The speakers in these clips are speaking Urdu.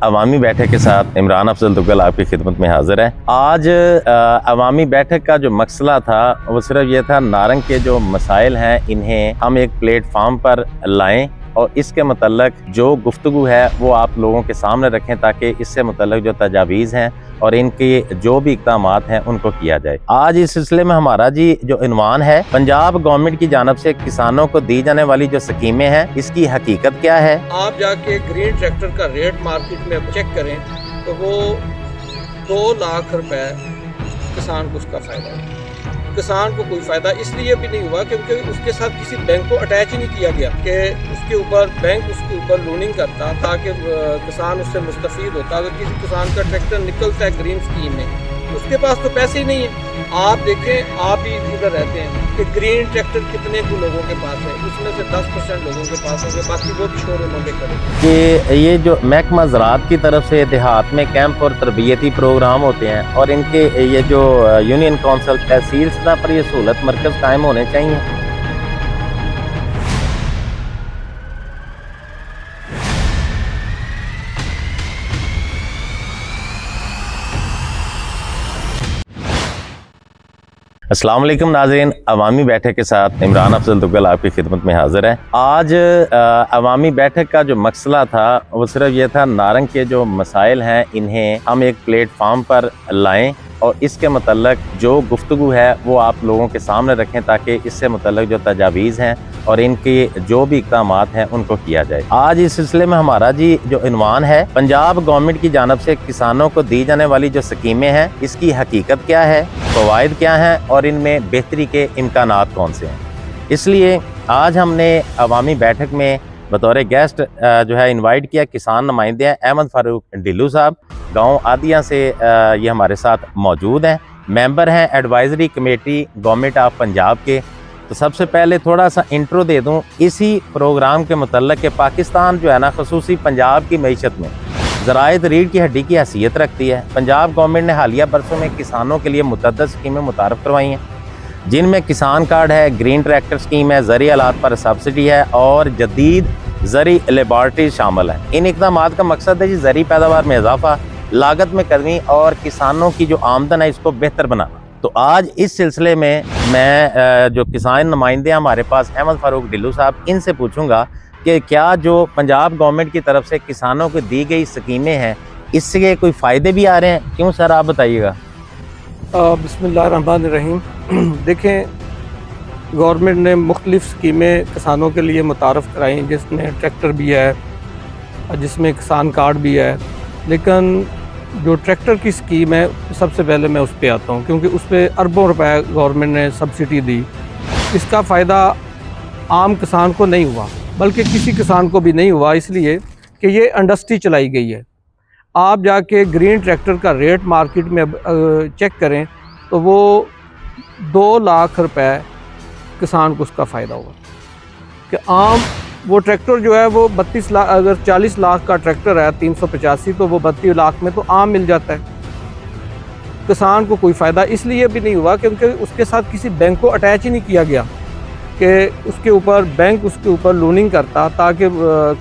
عوامی بیٹھک کے ساتھ عمران افضل تغل آپ کی خدمت میں حاضر ہے۔ آج عوامی بیٹھک کا جو مسئلہ تھا وہ صرف یہ تھا نارنگ کے جو مسائل ہیں انہیں ہم ایک پلیٹ فارم پر لائیں اور اس کے متعلق جو گفتگو ہے وہ آپ لوگوں کے سامنے رکھیں تاکہ اس سے متعلق جو تجاویز ہیں اور ان کے جو بھی اقدامات ہیں ان کو کیا جائے۔ آج اس سلسلے میں ہمارا جو عنوان ہے پنجاب گورنمنٹ کی جانب سے کسانوں کو دی جانے والی جو سکیمیں ہیں اس کی حقیقت کیا ہے۔ آپ جا کے گرین ٹریکٹر کا ریٹ مارکیٹ میں چیک کریں تو وہ 2 لاکھ روپے کسان کو اس کا فائدہ ہے۔ کسان کو کوئی فائدہ اس لیے بھی نہیں ہوا کیونکہ اس کے ساتھ کسی بینک کو اٹیچ ہی نہیں کیا گیا کہ اس کے اوپر بینک اس کے اوپر لوننگ کرتا تاکہ کسان اس سے مستفید ہوتا۔ اگر کسی کسان کا ٹریکٹر نکلتا ہے گرین سکیم میں اس کے پاس تو پیسے ہی نہیں ہیں۔ آپ دیکھیں، آپ بھی ادھر رہتے ہیں کہ گرین ٹریکٹر کتنے کو لوگوں کے پاس ہے، اس میں سے 10% لوگوں کے پاس ہوں گے، باقی وہ بھی شو روموں میں کریں کہ یہ جو محکمہ زراعت کی طرف سے دیہات میں کیمپ اور تربیتی پروگرام ہوتے ہیں اور ان کے یہ جو یونین کونسل تحصیل سطح پر یہ سہولت مرکز قائم ہونے چاہیے۔ السلام علیکم ناظرین، عوامی بیٹھک کے ساتھ عمران افضل تغل آپ کی خدمت میں حاضر ہے۔ آج عوامی بیٹھک کا جو مسئلہ تھا وہ صرف یہ تھا نارنگ کے جو مسائل ہیں انہیں ہم ایک پلیٹ فارم پر لائیں اور اس کے متعلق جو گفتگو ہے وہ آپ لوگوں کے سامنے رکھیں تاکہ اس سے متعلق جو تجاویز ہیں اور ان کے جو بھی اقدامات ہیں ان کو کیا جائے۔ آج اس سلسلے میں ہمارا جو عنوان ہے پنجاب گورنمنٹ کی جانب سے کسانوں کو دی جانے والی جو سکیمیں ہیں اس کی حقیقت کیا ہے، فوائد کیا ہیں اور ان میں بہتری کے امکانات کون سے ہیں۔ اس لیے آج ہم نے عوامی بیٹھک میں بطور گیسٹ انوائٹ کیا کسان نمائندے ہیں احمد فاروق ڈھلو صاحب، گاؤں عادیہ سے یہ ہمارے ساتھ موجود ہیں، ممبر ہیں advisory committee government of Punjab کے۔ تو سب سے پہلے تھوڑا سا انٹرو دے دوں اسی پروگرام کے متعلق کہ پاکستان خصوصی پنجاب کی معیشت میں زراعت ریڑھ کی ہڈی کی حیثیت رکھتی ہے۔ پنجاب گورنمنٹ نے حالیہ برسوں میں کسانوں کے لیے متعدد اسکیمیں متعارف کروائی ہیں جن میں کسان کارڈ ہے، گرین ٹریکٹر اسکیم ہے، زرعی آلات پر سبسڈی ہے اور جدید زرعی لیبارٹری شامل ہیں۔ ان اقدامات کا مقصد ہے زرعی پیداوار میں اضافہ، لاگت میں کمی اور کسانوں کی جو آمدن ہے اس کو بہتر بنانا۔ تو آج اس سلسلے میں جو کسان نمائندے ہیں ہمارے پاس احمد فاروق ڈھلو صاحب، ان سے پوچھوں گا کہ کیا جو پنجاب گورنمنٹ کی طرف سے کسانوں کو دی گئی سکیمیں ہیں اس سے کوئی فائدے بھی آ رہے ہیں؟ کیوں سر، آپ بتائیے گا۔ بسم اللہ الرحمن الرحیم۔ دیکھیں، گورنمنٹ نے مختلف سکیمیں کسانوں کے لیے متعارف کرائی جس میں ٹریکٹر بھی ہے، جس میں کسان کارڈ بھی ہے، لیکن جو ٹریکٹر کی سکیم ہے سب سے پہلے میں اس پہ آتا ہوں کیونکہ اس پہ اربوں روپے گورنمنٹ نے سبسڈی دی۔ اس کا فائدہ عام کسان کو نہیں ہوا بلکہ کسی کسان کو بھی نہیں ہوا، اس لیے کہ یہ انڈسٹری چلائی گئی ہے۔ آپ جا کے گرین ٹریکٹر کا ریٹ مارکیٹ میں چیک کریں تو وہ 2 لاکھ روپے کسان کو اس کا فائدہ ہوا کہ عام وہ ٹریکٹر جو ہے وہ 32 لاکھ، اگر 40 لاکھ کا ٹریکٹر ہے 385 تو وہ 32 لاکھ میں تو عام مل جاتا ہے۔ کسان کو کوئی فائدہ اس لیے بھی نہیں ہوا کیونکہ اس کے ساتھ کسی بینک کو اٹیچ ہی نہیں کیا گیا کہ اس کے اوپر بینک اس کے اوپر لوننگ کرتا تاکہ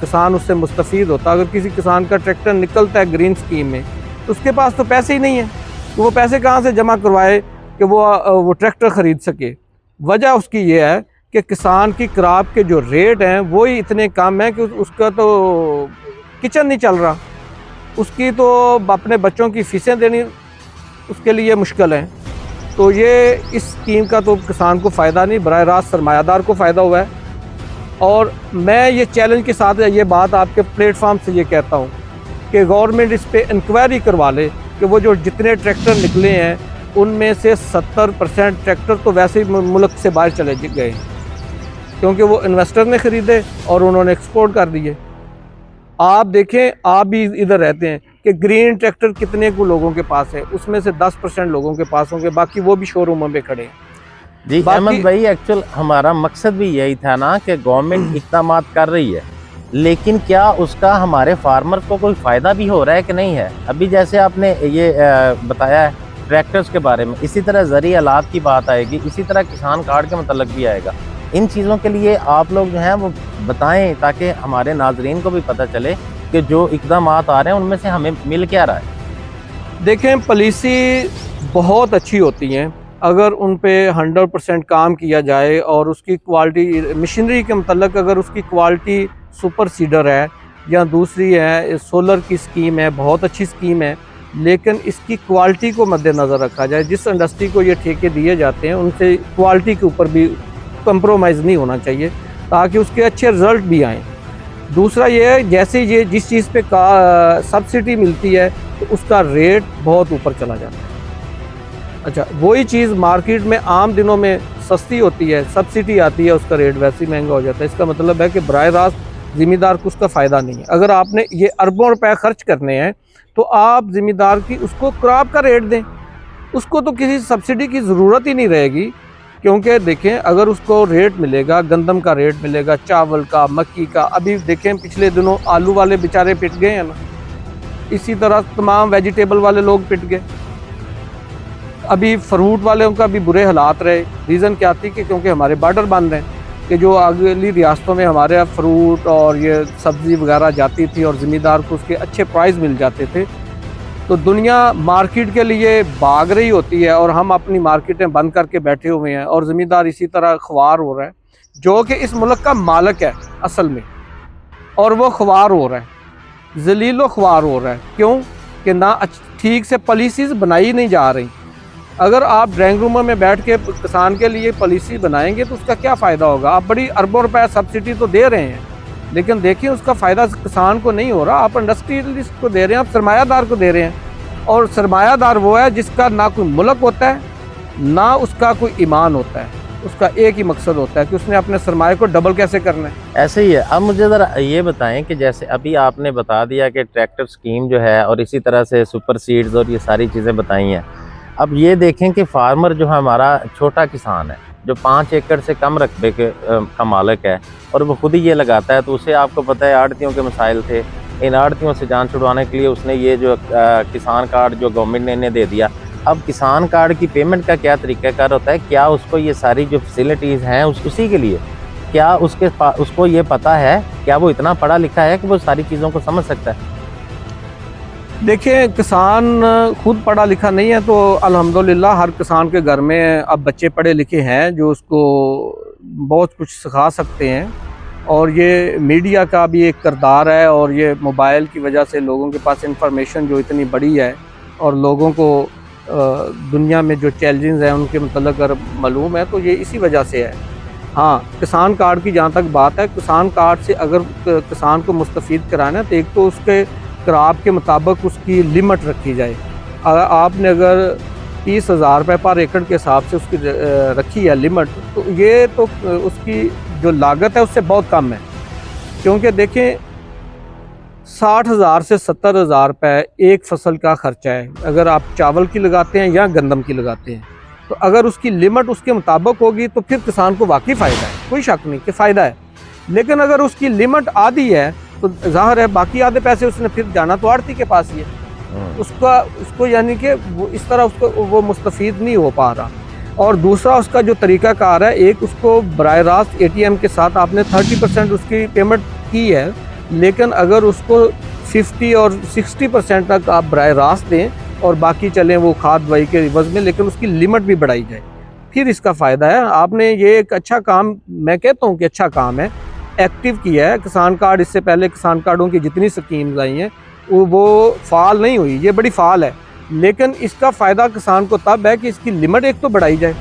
کسان اس سے مستفید ہوتا۔ اگر کسی کسان کا ٹریکٹر نکلتا ہے گرین سکیم میں تو اس کے پاس تو پیسے ہی نہیں ہیں، تو وہ پیسے کہاں سے جمع کروائے کہ وہ ٹریکٹر خرید سکے۔ وجہ اس کی یہ ہے کہ کسان کی کراپ کے جو ریٹ ہیں وہی اتنے کم ہیں کہ اس کا تو کچن نہیں چل رہا، اس کی تو اپنے بچوں کی فیسیں دینی اس کے لیے مشکل ہیں۔ تو یہ اس اسکیم کا تو کسان کو فائدہ نہیں، براہ راست سرمایہ دار کو فائدہ ہوا ہے۔ اور میں یہ چیلنج کے ساتھ یہ بات آپ کے پلیٹ فارم سے یہ کہتا ہوں کہ گورنمنٹ اس پہ انکوائری کروا لے کہ وہ جو جتنے ٹریکٹر نکلے ہیں ان میں سے 70% ٹریکٹر تو ویسے ہی ملک سے باہر چلے گئے کیونکہ وہ انویسٹر نے خریدے اور انہوں نے ایکسپورٹ کر دیے۔ آپ دیکھیں، آپ بھی ادھر رہتے ہیں کہ گرین ٹریکٹر کتنے کو لوگوں کے پاس ہے، اس میں سے 10% لوگوں کے پاس ہوں گے، باقی وہ بھی شو روموں میں کھڑے ہیں۔ جی احمد بھائی، ایکچوئل ہمارا مقصد بھی یہی تھا نا کہ گورنمنٹ اقدامات کر رہی ہے لیکن کیا اس کا ہمارے فارمر کو کوئی فائدہ بھی ہو رہا ہے کہ نہیں ہے؟ ابھی جیسے آپ نے یہ بتایا ہے ٹریکٹرز کے بارے میں، اسی طرح زرعی آلات کی بات آئے گی، اسی طرح کسان کارڈ کے متعلق بھی آئے گا۔ ان چیزوں کے لیے آپ لوگ جو ہیں وہ بتائیں تاکہ ہمارے ناظرین کو بھی پتہ چلے کہ جو اقدامات آ رہے ہیں ان میں سے ہمیں مل کیا رہا ہے؟ دیکھیں پالیسی بہت اچھی ہوتی ہیں اگر ان پہ 100% کام کیا جائے اور اس کی کوالٹی مشینری کے متعلق اگر اس کی کوالٹی سپر سیڈر ہے یا دوسری ہے سولر کی سکیم ہے، بہت اچھی سکیم ہے، لیکن اس کی کوالٹی کو مد نظر رکھا جائے. جس انڈسٹری کو یہ ٹھیکے دیے جاتے ہیں ان سے کوالٹی کے اوپر بھی کمپرومائز نہیں ہونا چاہیے تاکہ اس کے اچھے رزلٹ بھی آئیں. دوسرا یہ ہے جیسے یہ جس چیز پہ سبسڈی ملتی ہے تو اس کا ریٹ بہت اوپر چلا جاتا ہے. اچھا وہی چیز مارکیٹ میں عام دنوں میں سستی ہوتی ہے، سبسڈی آتی ہے، اس کا ریٹ ویسے ہی مہنگا ہو جاتا ہے. اس کا مطلب ہے کہ براہ راست ذمہ دار کو اس کا فائدہ نہیں ہے. اگر آپ نے یہ اربوں روپے خرچ کرنے ہیں تو آپ ذمہ دار کی اس کو کراپ کا ریٹ دیں، اس کو تو کسی سبسڈی کی ضرورت ہی نہیں رہے گی. کیونکہ دیکھیں اگر اس کو ریٹ ملے گا، گندم کا ریٹ ملے گا، چاول کا، مکی کا، ابھی دیکھیں پچھلے دنوں آلو والے بیچارے پٹ گئے ہیں نا، اسی طرح تمام ویجیٹیبل والے لوگ پٹ گئے. ابھی فروٹ والوں کا بھی برے حالات رہے. ریزن کیا تھی کہ کیونکہ ہمارے بارڈر بند ہیں کہ جو اگلی ریاستوں میں ہمارے فروٹ اور یہ سبزی وغیرہ جاتی تھی اور ذمہ دار کو اس کے اچھے پرائز مل جاتے تھے، تو دنیا مارکیٹ کے لیے بھاگ رہی ہوتی ہے اور ہم اپنی مارکیٹیں بند کر کے بیٹھے ہوئے ہیں اور ذمہ دار اسی طرح خوار ہو رہا ہے جو کہ اس ملک کا مالک ہے اصل میں، اور وہ خوار ہو رہا ہے، ذلیل و خوار ہو رہا ہے. کیوں کہ نہ ٹھیک سے پالیسیز بنائی نہیں جا رہی. اگر آپ ڈرائنگ روموں میں بیٹھ کے کسان کے لیے پالیسی بنائیں گے تو اس کا کیا فائدہ ہوگا؟ آپ بڑی اربوں روپے سبسڈی تو دے رہے ہیں لیکن دیکھیں اس کا فائدہ کسان کو نہیں ہو رہا. آپ انڈسٹریلسٹ کو دے رہے ہیں، آپ سرمایہ دار کو دے رہے ہیں، اور سرمایہ دار وہ ہے جس کا نہ کوئی ملک ہوتا ہے نہ اس کا کوئی ایمان ہوتا ہے. اس کا ایک ہی مقصد ہوتا ہے کہ اس نے اپنے سرمایہ کو ڈبل کیسے کرنا ہے. ایسے ہی ہے. اب مجھے ذرا یہ بتائیں کہ جیسے ابھی آپ نے بتا دیا کہ ٹریکٹر سکیم جو ہے اور اسی طرح سے سپر سیڈز اور یہ ساری چیزیں بتائی ہیں. اب یہ دیکھیں کہ فارمر جو ہمارا چھوٹا کسان ہے جو 5 ایکڑ سے کم رقبے کا مالک ہے اور وہ خود ہی یہ لگاتا ہے، تو اسے آپ کو پتہ ہے آڑھتیوں کے مسائل تھے. ان آڑھتیوں سے جان چھڑوانے کے لیے اس نے یہ جو کسان کارڈ جو گورنمنٹ نے انہیں دے دیا. اب کسان کارڈ کی پیمنٹ کا کیا طریقہ کار ہوتا ہے؟ کیا اس کو یہ ساری جو فیسلٹیز ہیں اسی کے لیے کیا اس کو یہ پتہ ہے؟ کیا وہ اتنا پڑھا لکھا ہے کہ وہ ساری چیزوں کو سمجھ سکتا ہے؟ دیکھیں کسان خود پڑھا لکھا نہیں ہے تو الحمدللہ ہر کسان کے گھر میں اب بچے پڑھے لکھے ہیں جو اس کو بہت کچھ سکھا سکتے ہیں. اور یہ میڈیا کا بھی ایک کردار ہے اور یہ موبائل کی وجہ سے لوگوں کے پاس انفارمیشن جو اتنی بڑی ہے اور لوگوں کو دنیا میں جو چیلنجز ہیں ان کے متعلق اگر معلوم ہے تو یہ اسی وجہ سے ہے. ہاں کسان کارڈ کی جہاں تک بات ہے، کسان کارڈ سے اگر کسان کو مستفید کرانا ہے تو ایک تو اس کے کراپ کے مطابق اس کی لمٹ رکھی جائے. آپ نے اگر 30,000 روپے پر ایکڑ کے حساب سے اس کی رکھی ہے لمٹ، تو یہ تو اس کی جو لاگت ہے اس سے بہت کم ہے. کیونکہ دیکھیں 60,000 سے 70,000 روپے ایک فصل کا خرچہ ہے اگر آپ چاول کی لگاتے ہیں یا گندم کی لگاتے ہیں. تو اگر اس کی لمٹ اس کے مطابق ہوگی تو پھر کسان کو واقعی فائدہ ہے، کوئی شک نہیں کہ فائدہ ہے. لیکن اگر اس کی لمٹ آدھی ہے تو ظاہر ہے باقی آدھے پیسے اس نے پھر جانا تو آڑتی کے پاس ہی ہے. اس کو یعنی کہ وہ اس طرح اس کو وہ مستفید نہیں ہو پا رہا. اور دوسرا اس کا جو طریقہ کار ہے، ایک اس کو براہ راست ATM کے ساتھ آپ نے 30% اس کی پیمنٹ کی ہے، لیکن اگر اس کو 50 اور 60% تک آپ براہ راست دیں اور باقی چلیں وہ کھاد دوائی کے عوض میں، لیکن اس کی لمٹ بھی بڑھائی جائے، پھر اس کا فائدہ ہے. آپ نے یہ ایک اچھا کام، میں کہتا ہوں کہ اچھا کام ہے، ایکٹیو کیا ہے. کسان کارڈ اس سے پہلے کسان کارڈوں کی جتنی سکیمز آئی ہیں وہ فعال نہیں ہوئی، یہ بڑی فعال ہے. لیکن اس کا فائدہ کسان کو تب ہے کہ اس کی لمٹ ایک تو بڑھائی جائے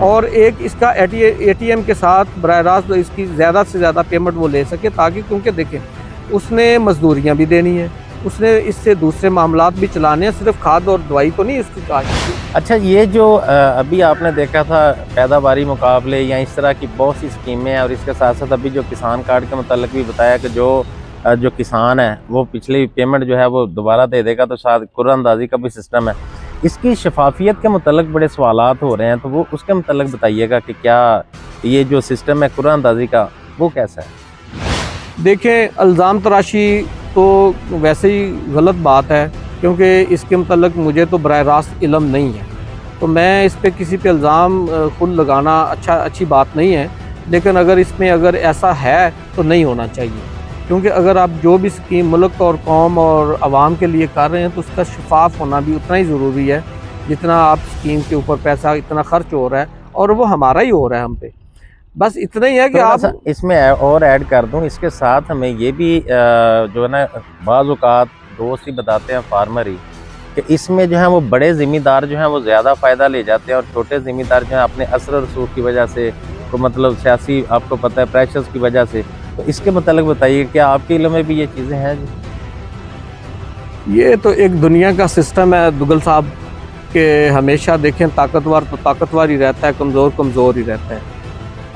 اور ایک اس کا ATM کے ساتھ براہ راست اس کی زیادہ سے زیادہ پیمنٹ وہ لے سکے، تاکہ کیونکہ دیکھیں اس نے مزدوریاں بھی دینی ہیں، اس نے اس سے دوسرے معاملات بھی چلانے ہیں، صرف کھاد اور دوائی تو نہیں اس کی کاشت. اچھا یہ جو ابھی آپ نے دیکھا تھا پیداواری مقابلے یا اس طرح کی بہت سی اسکیمیں ہیں، اور اس کے ساتھ ساتھ ابھی جو کسان کارڈ کے متعلق بھی بتایا کہ جو کسان ہے وہ پچھلی پیمنٹ جو ہے وہ دوبارہ دے دے گا، تو شاید قرعہ اندازی کا بھی سسٹم ہے. اس کی شفافیت کے متعلق بڑے سوالات ہو رہے ہیں، تو وہ اس کے متعلق بتائیے گا کہ کیا یہ جو سسٹم ہے قرعہ اندازی کا وہ کیسا ہے؟ دیکھیں الزام تراشی تو ویسے ہی غلط بات ہے، کیونکہ اس کے متعلق مجھے تو براہ راست علم نہیں ہے، تو میں اس پہ کسی پہ الزام خود لگانا اچھی بات نہیں ہے. لیکن اگر اس میں اگر ایسا ہے تو نہیں ہونا چاہیے. کیونکہ اگر آپ جو بھی اسکیم ملک اور قوم اور عوام کے لیے کر رہے ہیں تو اس کا شفاف ہونا بھی اتنا ہی ضروری ہے جتنا آپ اسکیم کے اوپر پیسہ اتنا خرچ ہو رہا ہے، اور وہ ہمارا ہی ہو رہا ہے ہم پہ. بس اتنا ہی ہے کہ آپ اس میں اور ایڈ کر دوں، اس کے ساتھ ہمیں یہ بھی جو ہے نا بعض اوقات دوست ہی بتاتے ہیں فارمر ہی کہ اس میں جو ہے وہ بڑے ذمہ دار جو ہیں وہ زیادہ فائدہ لے جاتے ہیں، اور چھوٹے ذمہ دار جو ہیں اپنے اثر و رسوخ کی وجہ سے، کو مطلب سیاسی آپ کو پتہ ہے پریشرز کی وجہ سے. تو اس کے متعلق بتائیے کیا آپ کے علم میں بھی یہ چیزیں ہیں؟ جی یہ تو ایک دنیا کا سسٹم ہے دگل صاحب کہ ہمیشہ دیکھیں طاقتور تو طاقتور ہی رہتا ہے، کمزور کمزور ہی رہتا ہے.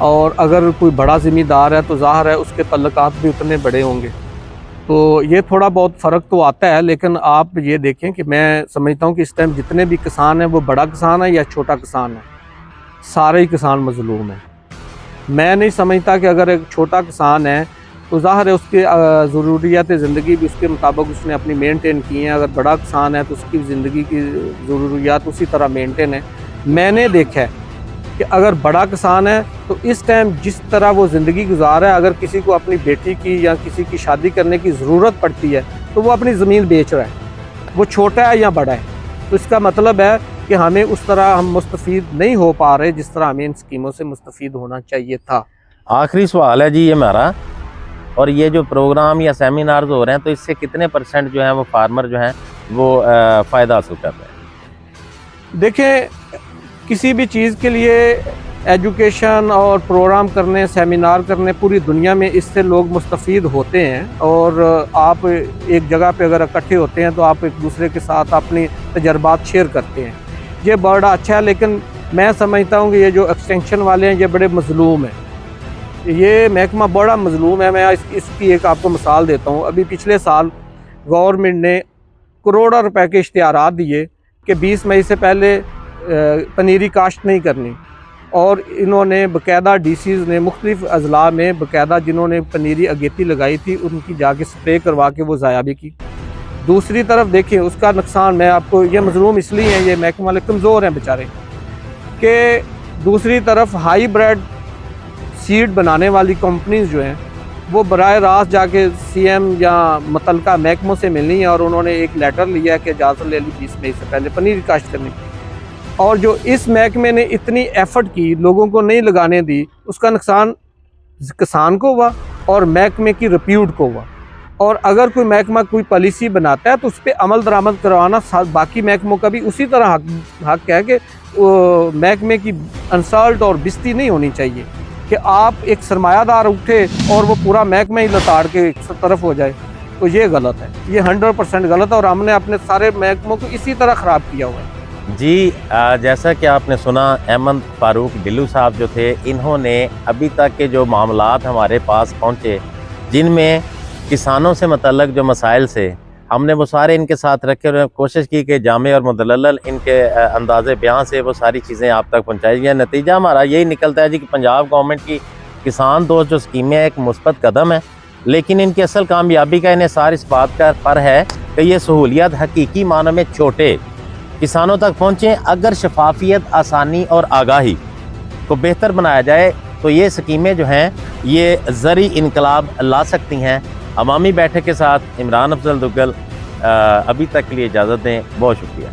اور اگر کوئی بڑا ذمہ دار ہے تو ظاہر ہے اس کے تعلقات بھی اتنے بڑے ہوں گے. تو یہ تھوڑا بہت فرق تو آتا ہے، لیکن آپ یہ دیکھیں کہ میں سمجھتا ہوں کہ اس ٹائم جتنے بھی کسان ہیں وہ بڑا کسان ہے یا چھوٹا کسان ہے، سارے ہی کسان مظلوم ہیں. میں نہیں سمجھتا کہ اگر ایک چھوٹا کسان ہے تو ظاہر ہے اس کی ضروریات زندگی بھی اس کے مطابق اس نے اپنی مینٹین کی ہیں. اگر بڑا کسان ہے تو اس کی زندگی کی ضروریات اسی طرح مینٹین ہیں. میں نے دیکھا ہے کہ اگر بڑا کسان ہے تو اس ٹائم جس طرح وہ زندگی گزار ہے، اگر کسی کو اپنی بیٹی کی یا کسی کی شادی کرنے کی ضرورت پڑتی ہے تو وہ اپنی زمین بیچ رہا ہے، وہ چھوٹا ہے یا بڑا ہے. تو اس کا مطلب ہے کہ ہمیں اس طرح ہم مستفید نہیں ہو پا رہے جس طرح ہمیں ان اسکیموں سے مستفید ہونا چاہیے تھا. آخری سوال ہے جی یہ ہمارا، اور یہ جو پروگرام یا سیمینارز ہو رہے ہیں تو اس سے کتنے % جو ہیں وہ فارمر جو ہیں وہ فائدہ حاصل کر رہے ہیں؟ دیکھیں کسی بھی چیز کے لیے ایجوکیشن اور پروگرام کرنے، سیمینار کرنے، پوری دنیا میں اس سے لوگ مستفید ہوتے ہیں. اور آپ ایک جگہ پہ اگر اکٹھے ہوتے ہیں تو آپ ایک دوسرے کے ساتھ اپنی تجربات شیئر کرتے ہیں. یہ بڑا اچھا ہے، لیکن میں سمجھتا ہوں کہ یہ جو ایکسٹینشن والے ہیں یہ بڑے مظلوم ہیں. یہ محکمہ بڑا مظلوم ہے. میں اس کی ایک آپ کو مثال دیتا ہوں. ابھی پچھلے سال گورنمنٹ نے کروڑوں روپے کے اشتہارات دیے کہ 20 مئی سے پہلے پنیری کاشت نہیں کرنی، اور انہوں نے باقاعدہ ڈی سیز نے مختلف اضلاع میں باقاعدہ جنہوں نے پنیری اگیتی لگائی تھی ان کی جا کے سپرے کروا کے وہ ضائع بھی کی. دوسری طرف دیکھیں اس کا نقصان، میں آپ کو یہ مظلوم اس لیے ہیں، یہ محکمہ والے کمزور ہیں بیچارے، کہ دوسری طرف ہائی بریڈ سیڈ بنانے والی کمپنیز جو ہیں وہ براہ راست جا کے سی ایم یا متعلقہ محکموں سے ملنی ہے، اور انہوں نے ایک لیٹر لیا کہ اجازت لے لی 20 مئی سے پہلے پنیر کاشت کرنے کی. اور جو اس محکمے نے اتنی ایفرٹ کی لوگوں کو نہیں لگانے دی، اس کا نقصان کسان کو ہوا اور محکمے کی ریپیوٹ کو ہوا. اور اگر کوئی محکمہ کوئی پالیسی بناتا ہے تو اس پہ عمل درآمد کروانا باقی محکموں کا بھی اسی طرح حق ہے کہ محکمے کی انسلٹ اور بستی نہیں ہونی چاہیے کہ آپ ایک سرمایہ دار اٹھے اور وہ پورا محکمہ ہی لتاڑ کے ایک طرف ہو جائے. تو یہ غلط ہے، یہ 100% غلط ہے، اور ہم نے اپنے سارے محکموں کو اسی طرح خراب کیا ہوا ہے. جی جیسا کہ آپ نے سنا، احمد فاروق ڈلو صاحب جو تھے انہوں نے ابھی تک کے جو معاملات ہمارے پاس پہنچے جن میں کسانوں سے متعلق جو مسائل سے ہم نے وہ سارے ان کے ساتھ رکھے اور کوشش کی کہ جامع اور مدلل ان کے انداز بیان سے وہ ساری چیزیں آپ تک پہنچائی جائیں. نتیجہ ہمارا یہی نکلتا ہے جی کہ پنجاب گورنمنٹ کی کسان دوست جو اسکیمیں ایک مثبت قدم ہے، لیکن ان کی اصل کامیابی کا انحصار اس بات پر ہے کہ یہ سہولیات حقیقی معنوں میں چھوٹے کسانوں تک پہنچیں. اگر شفافیت، آسانی اور آگاہی کو بہتر بنایا جائے تو یہ اسکیمیں جو ہیں یہ زرعی انقلاب لا سکتی ہیں. عوامی بیٹھک کے ساتھ عمران افضل دگل ابھی تک کے لیے اجازت دیں. بہت شکریہ.